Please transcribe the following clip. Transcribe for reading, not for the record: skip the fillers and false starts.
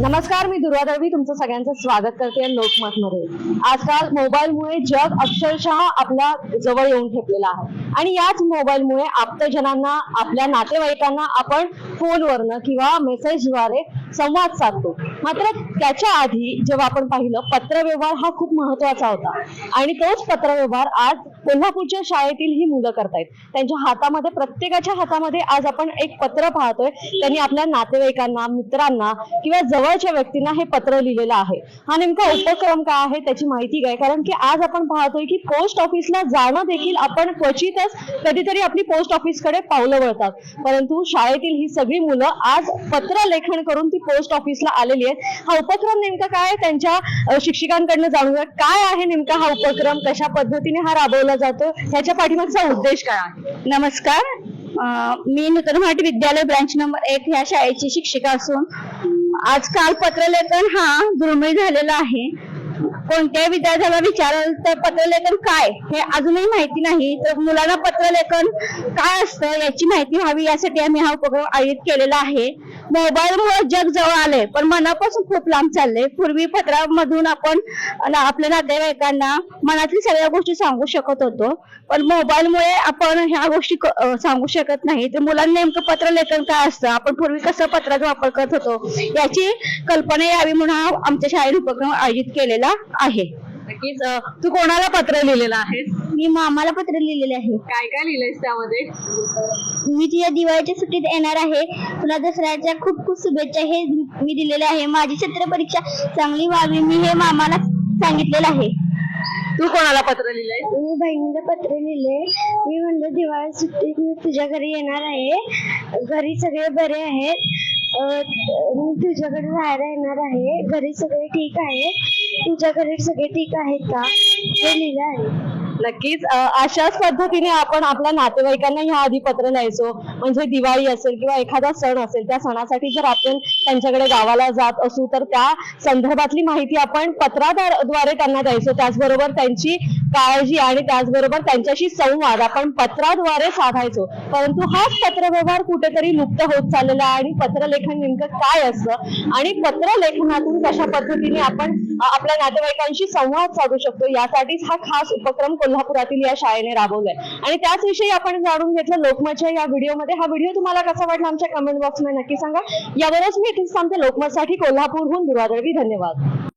नमस्कार, मी दुर्वा दळवी तुमचं सगळ्यांचं स्वागत करते लोकमत मध्ये। आजकाल मोबाईलमुळे जग अक्षरशः आपल्या जवळ येऊन ठेपलेलं आहे आणि याच मोबाईलमुळे आप्तजनांना, आपल्या नातेवाईकांना आपण फोनवरनं किंवा मेसेजद्वारे संवाद साधतो। मात्र त्याच्या आधी जेव्हा आपण पाहिलं, पत्रव्यवहार हा खूप महत्त्वाचा होता आणि तोच पत्रव्यवहार आज कोल्हापूरच्या शाळेतील ही मुलं करतायत। त्यांच्या हातामध्ये, प्रत्येकाच्या हातामध्ये आज आपण एक पत्र पाहतोय। त्यांनी आपल्या नातेवाईकांना, मित्रांना किंवा जवळच्या व्यक्तींना हे पत्र लिहिलेलं आहे। हा नेमका उपक्रम काय आहे त्याची माहिती काय? कारण की आज आपण पाहतोय की पोस्ट ऑफिसला जाणं देखील आपण क्वचितच कधीतरी आपली पोस्ट ऑफिसकडे पावलं वळतात, परंतु शाळेतील ही सगळी मुलं आज पत्र लेखन करून ती पोस्ट ऑफिसला आलेली आहेत। हा उपक्रम नेमका काय, त्यांच्या शिक्षकांकडनं जाणूया काय आहे नेमका हा उपक्रम, कशा पद्धतीने हा राबवला जातो, ह्याच्या पाठीमागचा उद्देश काय आहे? नमस्कार, मी नूतन मराठी विद्यालय ब्रांच नंबर 1 ह्या शाळेची शिक्षिका असून आजकाल पत्रलेखन हा दुर्मिळ झालेला आहे। कोणत्याही विद्यार्थ्याला विचाराल तर पत्रलेखन काय हे अजूनही माहिती नाही, तर मुलांना पत्रलेखन काय असतं याची माहिती व्हावी यासाठी आम्ही हा उपक्रम आयोजित केलेला आहे। मोबाईलमुळे जग जवळ आले पण मनापासून खूप लांब चालले। पूर्वी पत्रामधून आपण आपल्या नातेवाईकांना मनातील सगळ्या गोष्टी सांगू शकत होतो, पण मोबाईलमुळे आपण ह्या गोष्टी सांगू शकत नाही। तर मुलांना नेमकं पत्रलेखन काय असतं, आपण पूर्वी कसं पत्राचा वापर करत होतो याची कल्पना यावी म्हणून आमच्या शाळेने उपक्रम आयोजित केलेला आहे। नक्कीच। तू कोणाला पत्र लिहिलेलं आहेस? मी मामाला पत्र लिहिलेले आहे। काय काय लिहिलंयस त्यामध्ये? मी तुझ्या दिवाळीच्या सुट्टीत येणार आहे, तुला दसऱ्याच्या खूप खूप शुभेच्छा हे मी दिलेले आहे। माझी सत्र परीक्षा चांगली व्हावी मी हे मामाला सांगितलेलं आहे। तू कोणाला पत्र लिहिलंय? मी बहिणीला पत्र लिहिले। मी म्हणलं दिवाळी सुट्टीत मी तुझ्या घरी येणार आहे, घरी सगळे बरे आहेत, मी तुझ्याकडे राहायला येणार आहे, घरी सगळे ठीक आहे, तुझ्याकडे सगळे ठीक आहेत का हे लिहिलं आहे। नक्कीच। अशाच पद्धतीने आपण आपल्या नातेवाईकांना ह्या आधी पत्र लिहायचो, म्हणजे दिवाळी असेल किंवा एखादा सण असेल, त्या सणासाठी जर आपण त्यांच्याकडे गावाला जात असू तर त्या संदर्भातली माहिती आपण पत्राद्वारे त्यांना द्यायचो। त्याचबरोबर त्यांची काळजी आणि त्याचबरोबर त्यांच्याशी संवाद आपण पत्राद्वारे साधायचो, परंतु हाच पत्रव्यवहार कुठेतरी लुप्त होत चाललेला आहे। आणि पत्रलेखन नेमकं काय असतं आणि पत्रलेखनातून कशा पद्धतीने आपण आपल्या नातेवाईकांशी संवाद साधू शकतो, यासाठीच हा खास उपक्रम कोल्हापुरातील या शाळेने राबवलाय आणि त्याच विषयी आपण जाणून घेतलं लोकमतच्या या व्हिडिओमध्ये। हा व्हिडिओ तुम्हाला कसा वाटला आमच्या कमेंट बॉक्समध्ये नक्की सांगा। यावरच मी इथेच थांबते। लोकमतसाठी कोल्हापूरहून दुर्वा दळवी, धन्यवाद।